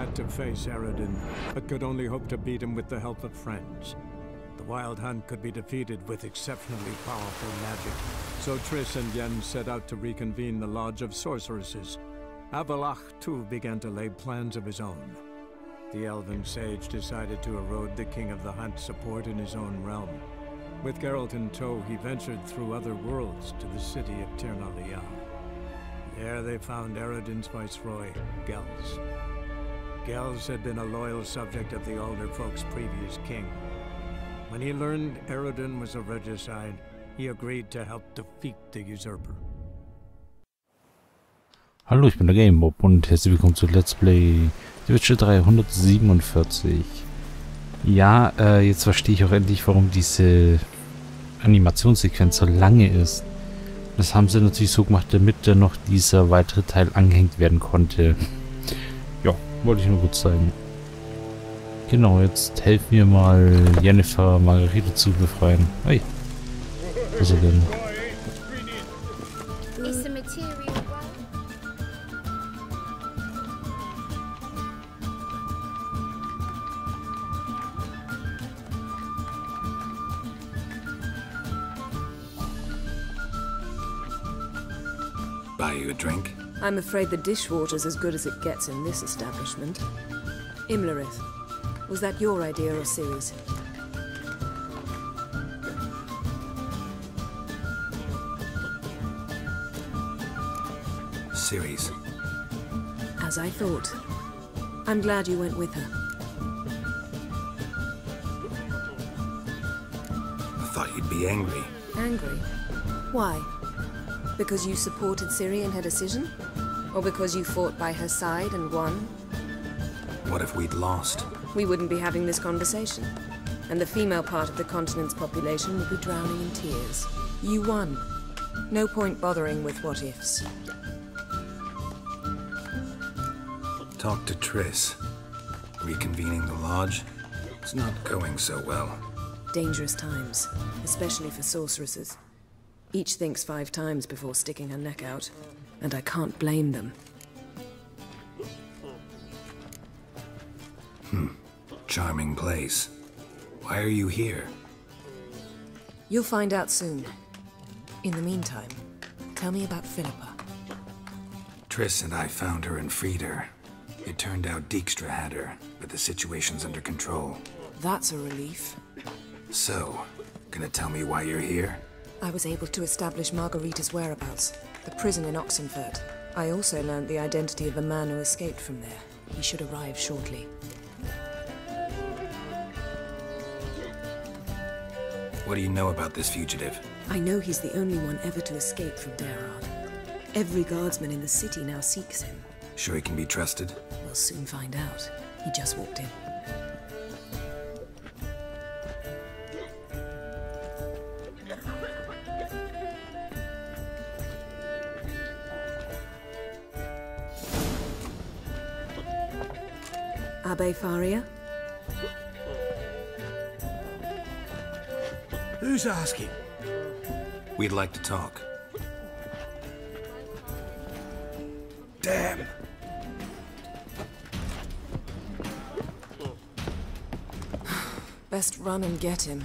had to face Eredin, but could only hope to beat him with the help of friends. The Wild Hunt could be defeated with exceptionally powerful magic, so Triss and Yen set out to reconvene the Lodge of Sorceresses. Avalach, too, began to lay plans of his own. The elven sage decided to erode the King of the Hunt's support in his own realm. With Geralt in tow, he ventured through other worlds to the city of Tirnalia. There they found Eredin's viceroy, Gels. Gels had been a loyal subject of the Alderfolk's previous king. When he learned Eredin was a regicide, he agreed to help defeat the usurper. Hallo, ich bin der DerGameMop und herzlich willkommen zu Let's Play Deutsch 347. Ja, jetzt verstehe ich auch endlich, warum diese Animationssequenz so lange ist. Das haben sie natürlich so gemacht, damit dann noch dieser weitere Teil angehängt werden konnte. Ja, wollte ich nur kurz zeigen. Genau, jetzt helfen wir mal Jennifer Margarete zu befreien. Hey, was ist er denn? Buy you a drink? I'm afraid the dishwater's as good as it gets in this establishment. Imlerith, was that your idea or Ciri's? Ciri's. As I thought. I'm glad you went with her. I thought you'd be angry. Angry? Why? Because you supported Ciri in her decision? Or because you fought by her side and won? What if we'd lost? We wouldn't be having this conversation. And the female part of the continent's population would be drowning in tears. You won. No point bothering with what-ifs. Talk to Triss. Reconvening the lodge? It's not going so well. Dangerous times, especially for sorceresses. Each thinks 5 times before sticking her neck out, and I can't blame them. Charming place. Why are you here? You'll find out soon. In the meantime, tell me about Philippa. Triss and I found her and freed her. It turned out Dijkstra had her, but the situation's under control. That's a relief. So, gonna tell me why you're here? I was able to establish Margarita's whereabouts, the prison in Oxenfurt. I also learned the identity of a man who escaped from there. He should arrive shortly. What do you know about this fugitive? I know he's the only one ever to escape from Darad. Every guardsman in the city now seeks him. Sure he can be trusted? We'll soon find out. He just walked in. Abbe Faria? Who's asking? We'd like to talk. Damn! Best run and get him.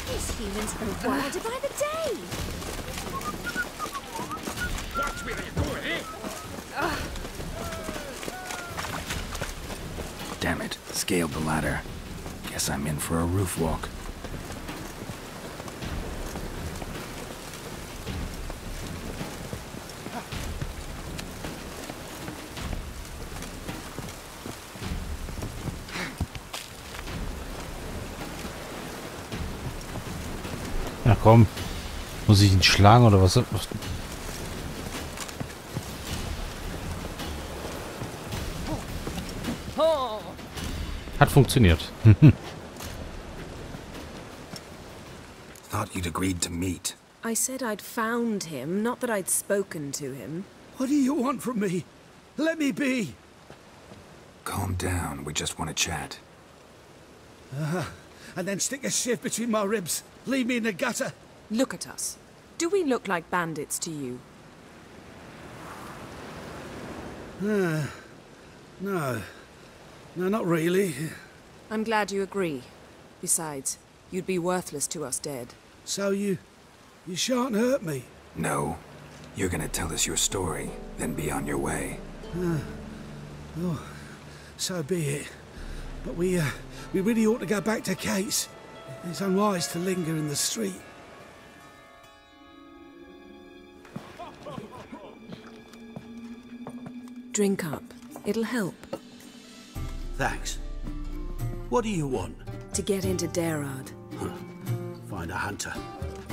These humans go wilder by the day! Watch where you're going, eh? Damn it, scaled the ladder. Guess I'm in for a roof walk. Na komm. Muss ich ihn schlagen oder was? Hat funktioniert. Thought you'd agreed to meet. I said I'd found him, not that I'd spoken to him. What do you want from me? Let me be! Calm down, we just want to chat. And then stick a sieve between my ribs. Leave me in the gutter. Look at us. Do we look like bandits to you? No. No, not really. I'm glad you agree. Besides, you'd be worthless to us dead. So you shan't hurt me. No. You're gonna tell us your story, then be on your way. Oh, so be it. But we really ought to go back to Kate's. It's unwise to linger in the street. Drink up. It'll help. Thanks. What do you want? To get into Derard. Find a hunter.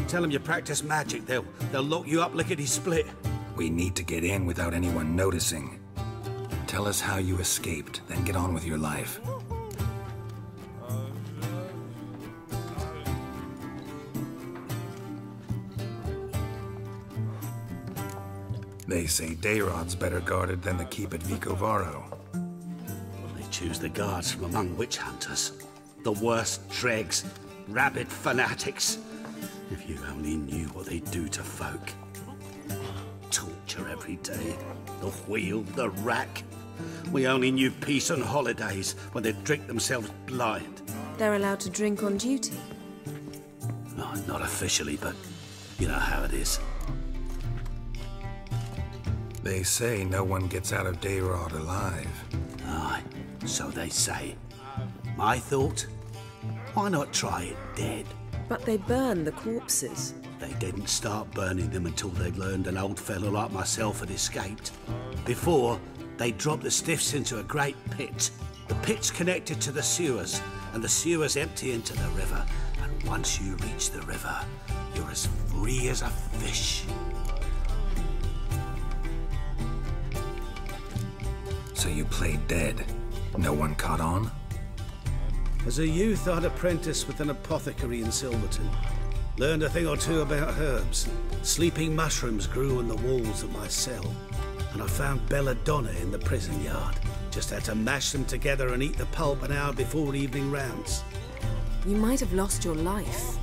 Tell them you practice magic. They'll lock you up lickety-split. We need to get in without anyone noticing. Tell us how you escaped, then get on with your life. They say Dayrod's better guarded than the keep at Vicovaro. They choose the guards from among witch hunters. The worst dregs, rabid fanatics. If you only knew what they do to folk. Torture every day. The wheel, the rack. We only knew peace on holidays when they'd drink themselves blind. They're allowed to drink on duty. Oh, not officially, but you know how it is. They say no one gets out of Dayrod alive. Aye, so they say. My thought? Why not try it dead? But they burn the corpses. They didn't start burning them until they'd learned an old fellow like myself had escaped. Before, they dropped the stiffs into a great pit. The pit's connected to the sewers, and the sewers empty into the river. And once you reach the river, you're as free as a fish. So you played dead. No one caught on? As a youth, I'd apprenticed with an apothecary in Silverton. Learned a thing or two about herbs. Sleeping mushrooms grew on the walls of my cell. And I found belladonna in the prison yard. Just had to mash them together and eat the pulp an hour before evening rounds. You might have lost your life.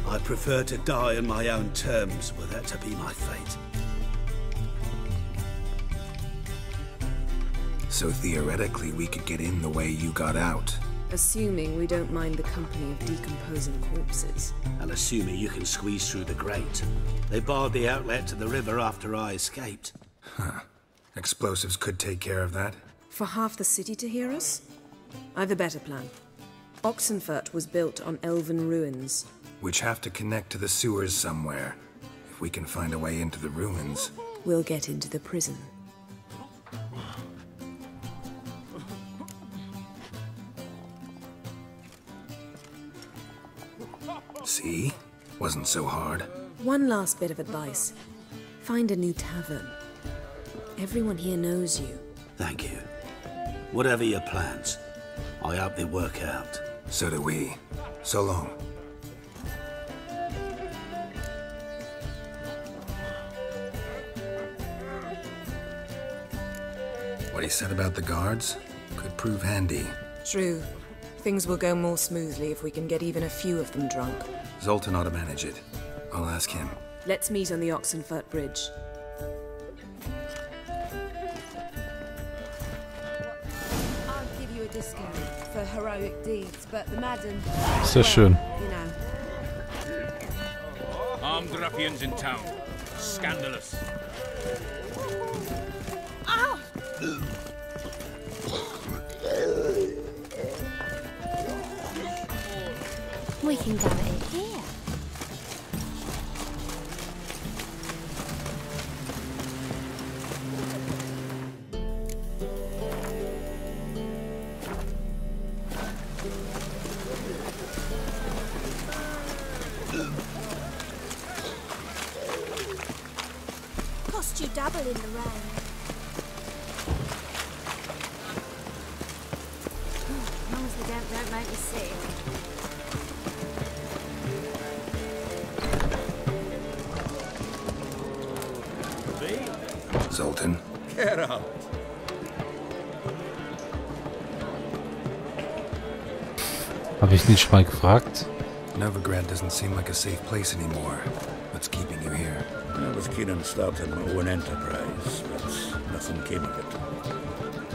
I prefer to die on my own terms, were that to be my fate. So theoretically, we could get in the way you got out. Assuming we don't mind the company of decomposing corpses. And assuming you can squeeze through the grate. They barred the outlet to the river after I escaped. Huh. Explosives could take care of that. For half the city to hear us? I've a better plan. Oxenfurt was built on elven ruins. Which have to connect to the sewers somewhere. If we can find a way into the ruins. We'll get into the prison. See? Wasn't so hard. One last bit of advice. Find a new tavern. Everyone here knows you. Thank you. Whatever your plans, I hope they work out. So do we. So long. What he said about the guards could prove handy. True. Things will go more smoothly if we can get even a few of them drunk. Zoltan ought to manage it. I'll ask him. Let's meet on the Oxenfurt Bridge. I'll give you a discount for heroic deeds, but the madam... Sehr schön. You know. Armed ruffians in town. Scandalous. We can go at it here. Cost you double in the rain. As long as the damp don't make me sick. Zoltan. Get up. Habe ich nicht mal gefragt? Novigrad doesn't seem like a safe place anymore. What's keeping you here? I was keen on starting my own enterprise, but nothing came of it.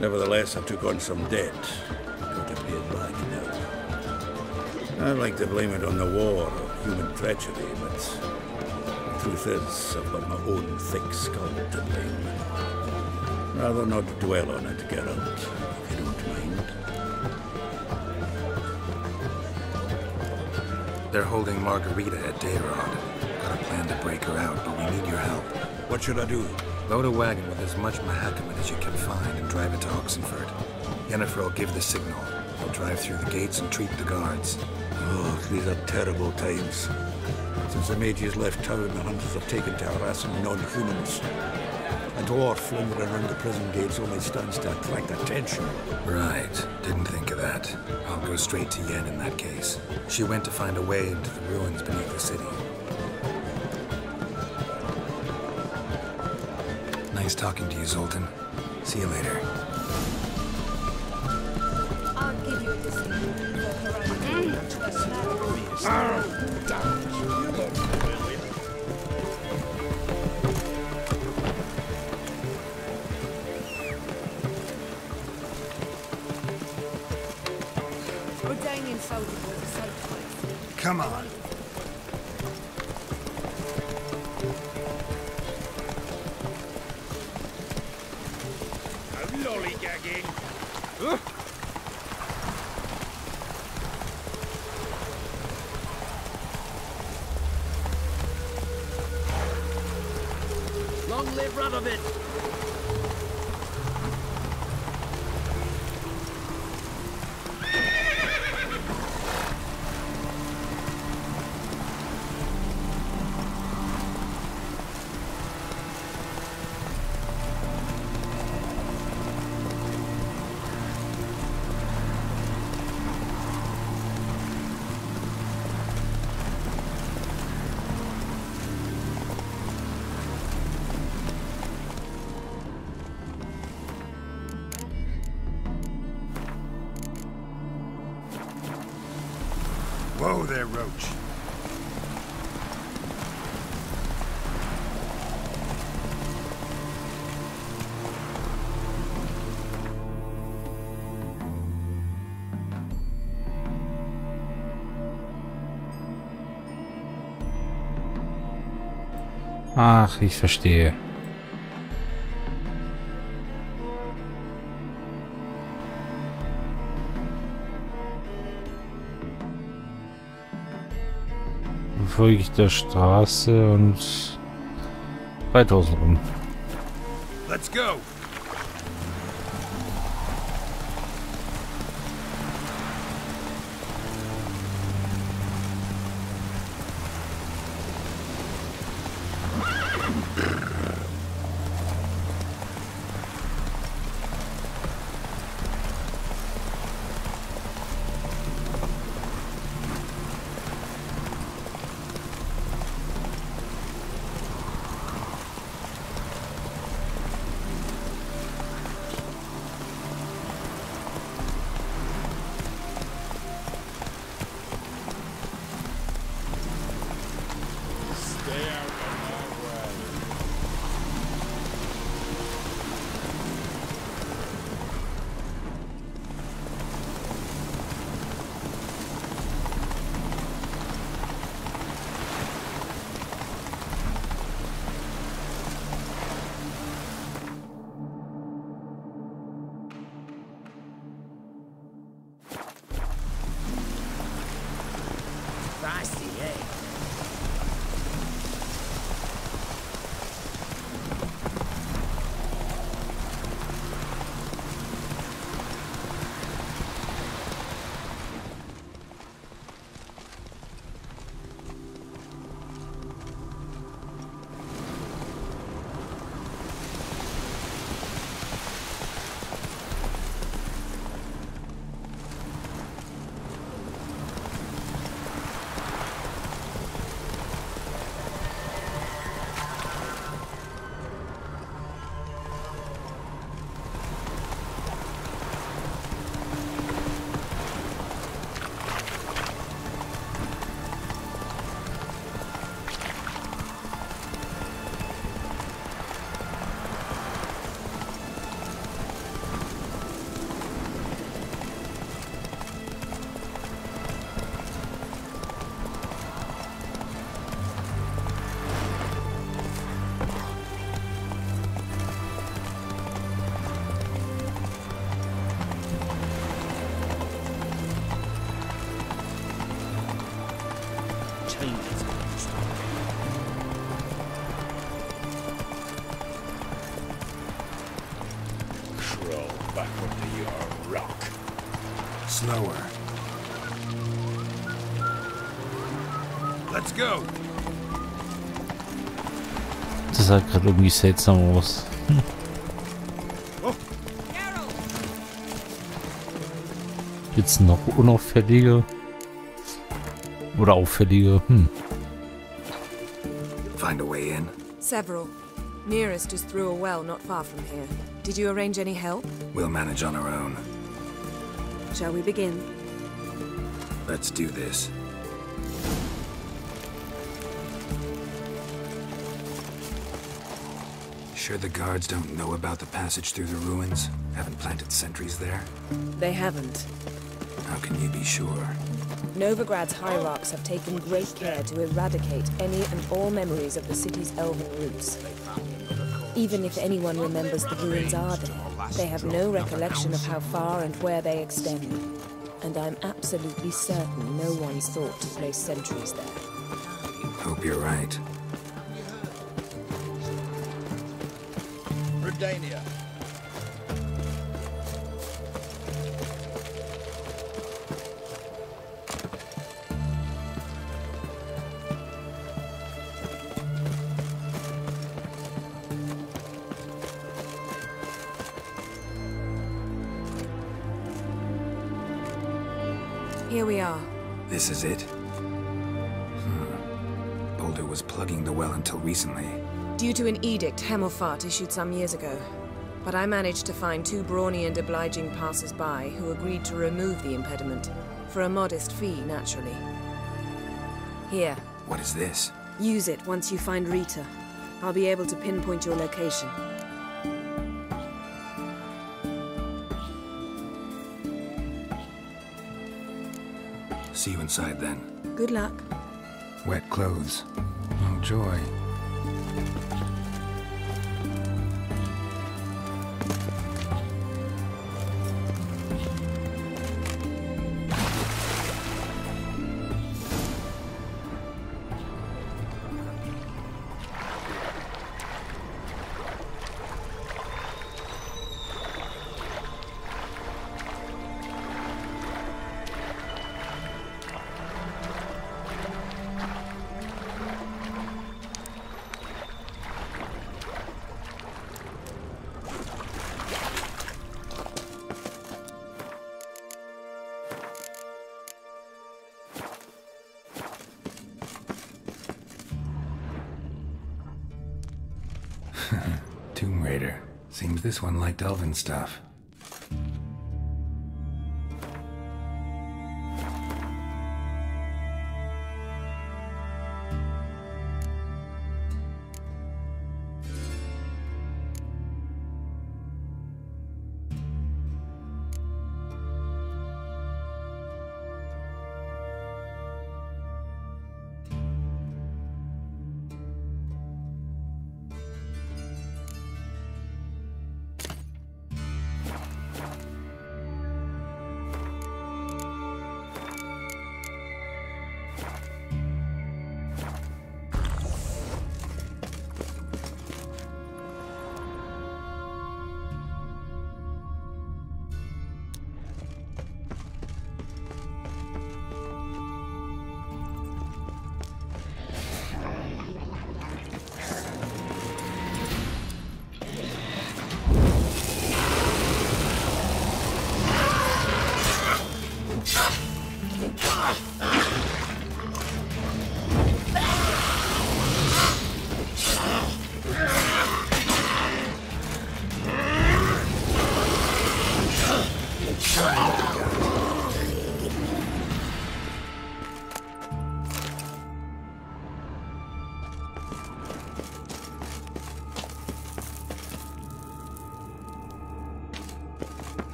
Nevertheless, I took on some debt. Got to pay it back now. I like to blame it on the war or human treachery, but the truth is, I've got my own thick skull to blame. Rather not dwell on it, Geralt, if you don't mind. They're holding Margarita at Dayrod. Got a plan to break her out, but we need your help. What should I do? Load a wagon with as much Mahakamat as you can find and drive it to Oxenford. Yennefer will give the signal. We'll drive through the gates and treat the guards. Oh, these are terrible times. Since the mages left town, the hunters have taken to harassing non-humans. A dwarf lingering around the prison gates only stands to attract attention. Right. Didn't think of that. I'll go straight to Yen in that case. She went to find a way into the ruins beneath the city. Nice talking to you, Zoltan. See you later. I'll give you a discount for heroic Ordaining soldier was a safe place. Come on. No lollygagging. Long live Radovid! Whoa there, Roach. Ach, ich verstehe. Folge ich der Straße und weiter außen rum. Let's go. under your rock. Slower. Let's go. Das sah gerade irgendwie seltsam aus. Jetzt noch unauffälliger. Oder auffälliger. Find a way in? Several. Nearest is through a well not far from here. Did you arrange any help? We'll manage on our own. Shall we begin? Let's do this. Sure the guards don't know about the passage through the ruins? Haven't planted sentries there? They haven't. How can you be sure? Novigrad's hierarchs have taken great care to eradicate any and all memories of the city's elven roots. Even if anyone remembers the ruins are there, they have no recollection of how far and where they extend. And I'm absolutely certain no one's thought to place sentries there. Hope you're right. Redania. Here we are. This is it? Boulder was plugging the well until recently. Due to an edict Hemmelfart issued some years ago. But I managed to find two brawny and obliging passers-by who agreed to remove the impediment. For a modest fee, naturally. Here. What is this? Use it once you find Rita. I'll be able to pinpoint your location. See you inside then. Good luck. Wet clothes. Oh joy. Tomb Raider. Seems this one liked elven stuff.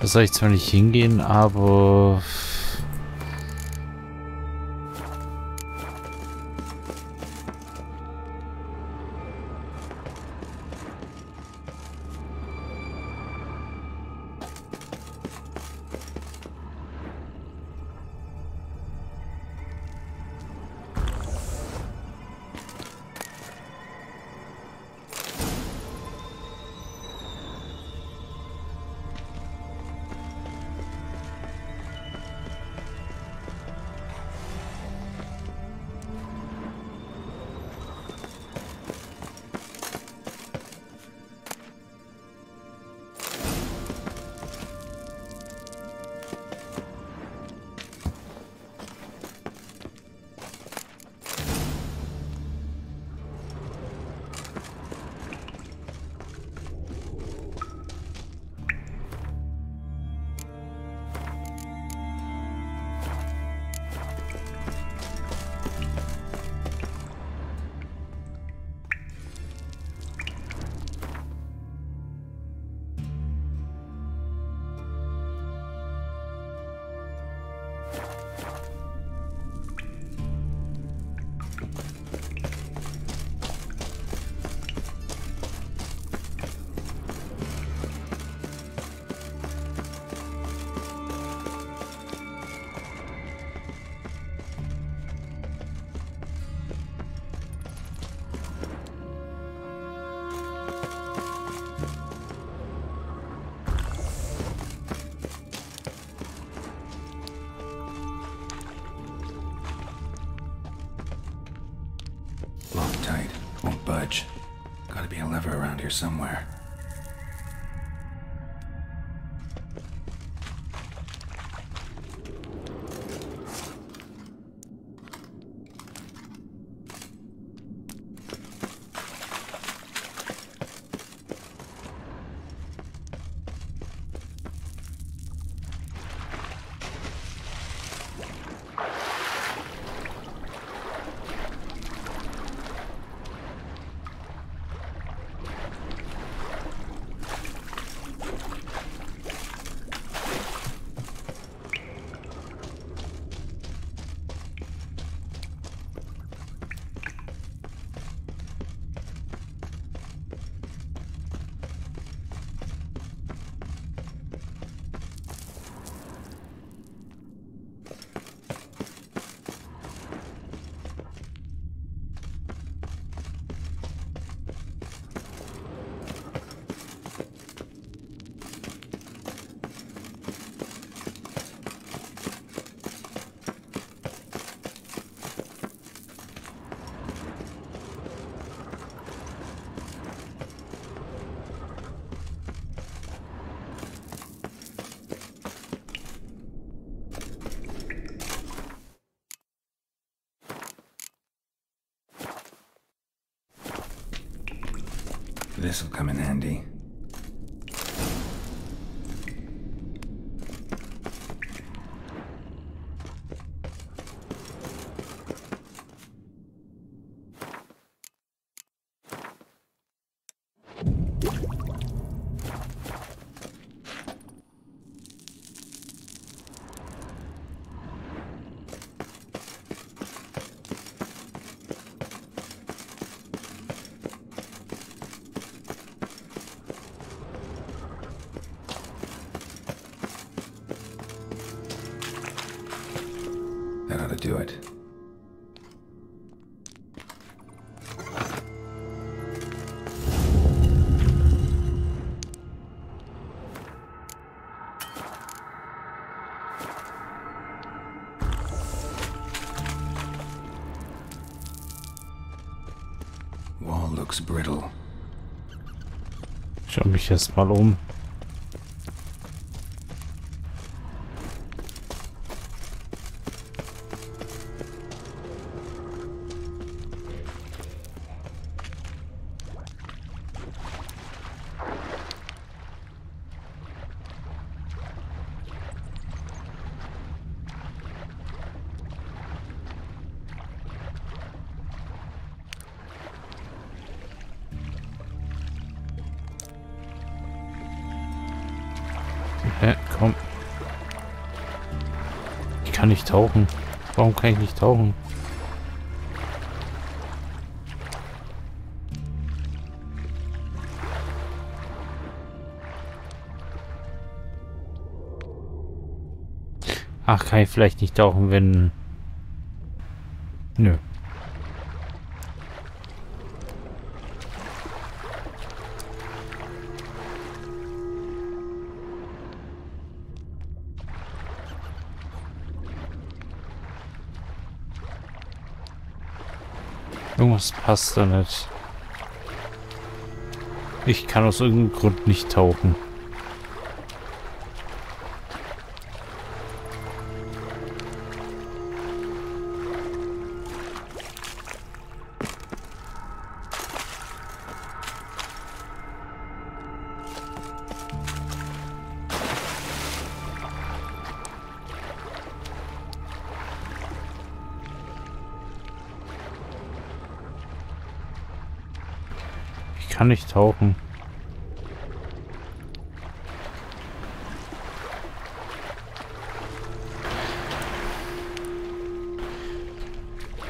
Da soll ich zwar nicht hingehen, aber... budge. Gotta be a lever around here somewhere. This'll come in handy. That ought to do it. Wall looks brittle. Schau mich erst mal um. Komm. Ich kann nicht tauchen. Warum kann ich nicht tauchen? Ach, kann ich vielleicht nicht tauchen, wenn... Nö. Irgendwas passt da nicht. Ich kann aus irgendeinem Grund nicht tauchen. Ich kann nicht tauchen.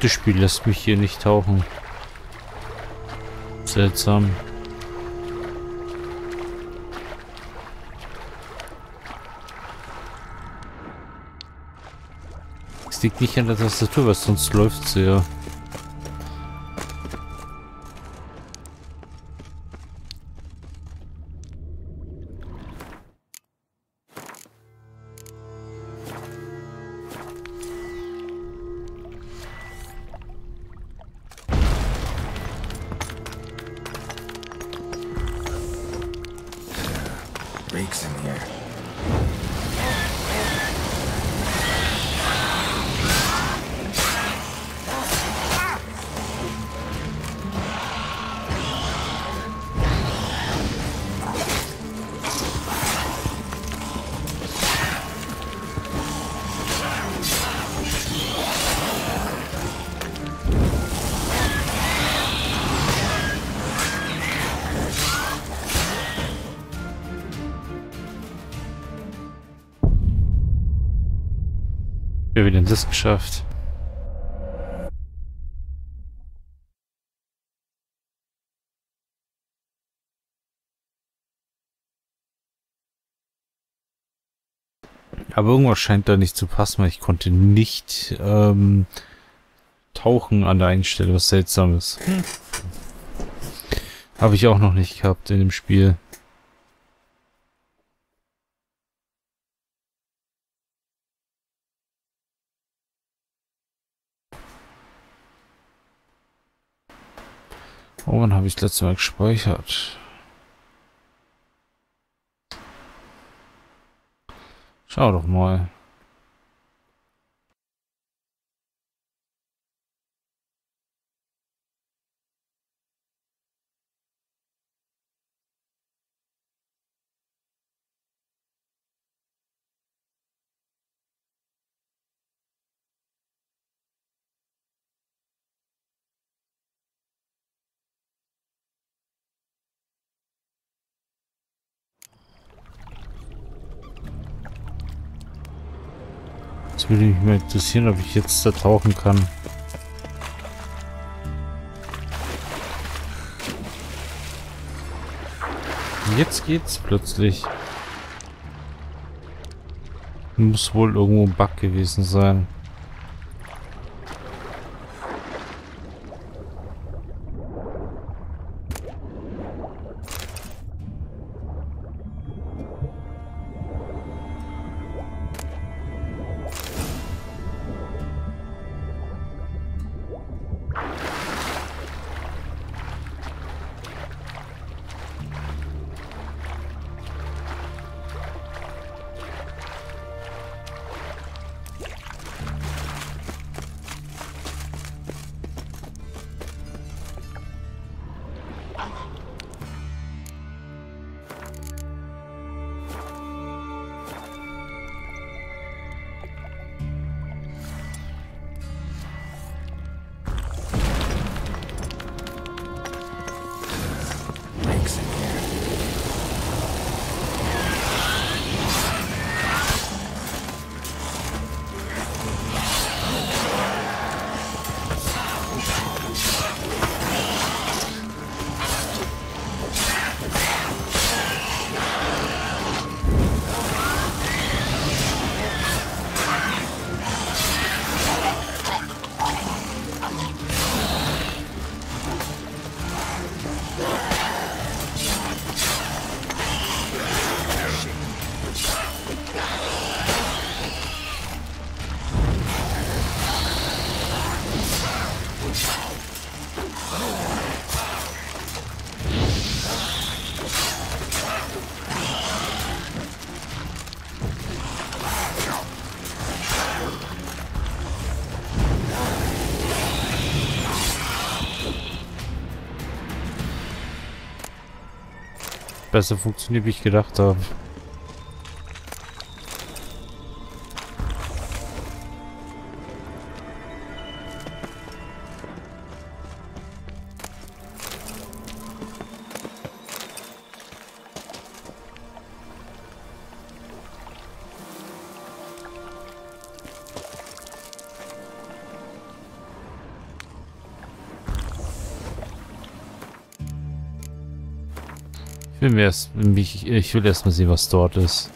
Das Spiel lässt mich hier nicht tauchen. Seltsam. Es liegt nicht an der Tastatur, weil sonst läuft sie ja. leaks in here. Wie haben wir denn das geschafft? Aber irgendwas scheint da nicht zu passen, weil ich konnte nicht tauchen an der einen Stelle, was Seltsames. Habe ich auch noch nicht gehabt in dem Spiel. Oh, wann habe ich das letzte Mal gespeichert? Schau doch mal. Das würde mich mal interessieren, ob ich jetzt da tauchen kann. Jetzt geht's plötzlich. Muss wohl irgendwo ein Bug gewesen sein. Besser funktioniert, wie ich gedacht habe. Ich will erst mal sehen, was dort ist.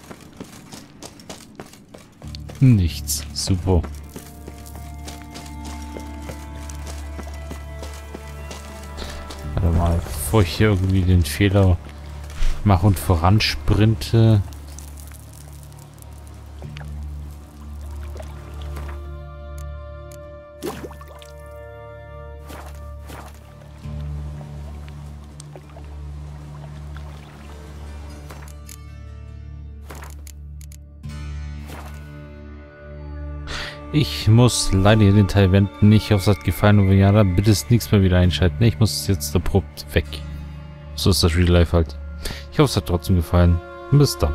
Nichts. Super. Warte mal, bevor ich hier irgendwie den Fehler mache und voransprinte. Ich muss leider hier den Teil wenden. Ich hoffe, es hat gefallen. Und wenn ja, dann bitte das nächste Mal wieder einschalten. Ich muss jetzt abrupt weg. So ist das Real Life halt. Ich hoffe, es hat trotzdem gefallen. Bis dann.